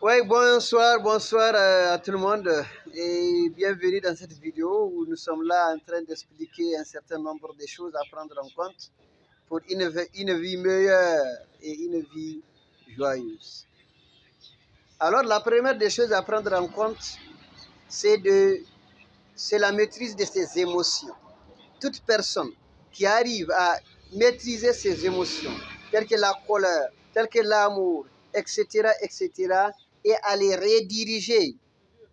Oui, bonsoir à tout le monde et bienvenue dans cette vidéo où nous sommes là en train d'expliquer un certain nombre de choses à prendre en compte pour une vie meilleure et une vie joyeuse. Alors la première des choses à prendre en compte, c'est la maîtrise de ses émotions. Toute personne qui arrive à maîtriser ses émotions, telles que la colère, telles que l'amour, etc., etc., et à les rediriger,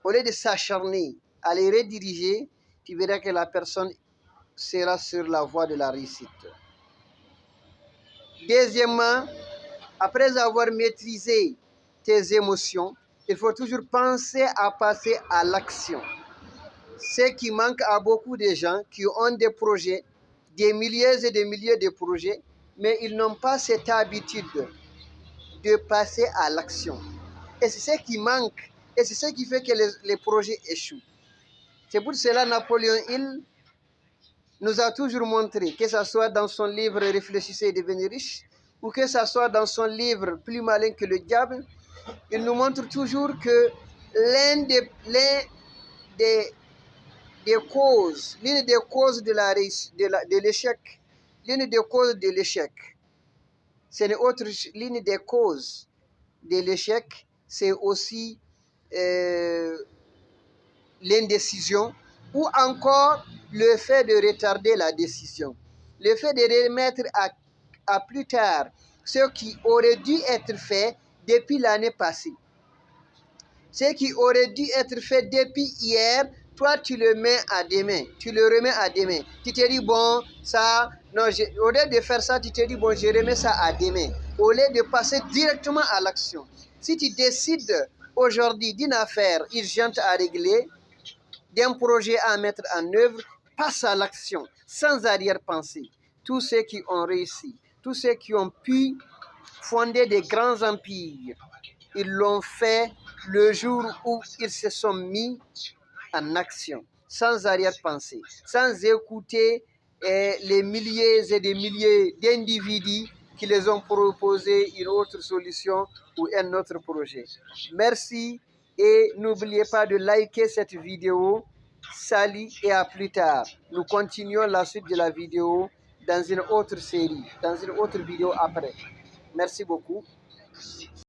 au lieu de s'acharner, à les rediriger, tu verras que la personne sera sur la voie de la réussite. Deuxièmement, après avoir maîtrisé tes émotions, il faut toujours penser à passer à l'action. Ce qui manque à beaucoup de gens qui ont des projets, des milliers et des milliers de projets, mais ils n'ont pas cette habitude de passer à l'action. Et c'est ce qui manque, et c'est ce qui fait que les projets échouent. C'est pour cela que Napoléon Hill nous a toujours montré, que ce soit dans son livre Réfléchissez et devenez riche, ou que ce soit dans son livre Plus malin que le diable, il nous montre toujours que l'une des causes, l'une des causes de l'échec, l'une des causes de l'échec, c'est l'une des causes de l'échec, c'est aussi l'indécision ou encore le fait de retarder la décision, le fait de remettre à plus tard ce qui aurait dû être fait depuis l'année passée. Ce qui aurait dû être fait depuis hier, toi tu le mets à demain, tu le remets à demain. Tu te dis bon, ça, non, au lieu de faire ça, tu te dis bon, je remets ça à demain. Au lieu de passer directement à l'action. Si tu décides aujourd'hui d'une affaire urgente à régler, d'un projet à mettre en œuvre, passe à l'action, sans arrière-pensée. Tous ceux qui ont réussi, tous ceux qui ont pu fonder des grands empires, ils l'ont fait le jour où ils se sont mis en action, sans arrière-pensée, sans écouter les milliers et des milliers d'individus qui les ont proposé une autre solution ou un autre projet. Merci et n'oubliez pas de liker cette vidéo. Salut et à plus tard. Nous continuons la suite de la vidéo dans une autre série, dans une autre vidéo après. Merci beaucoup.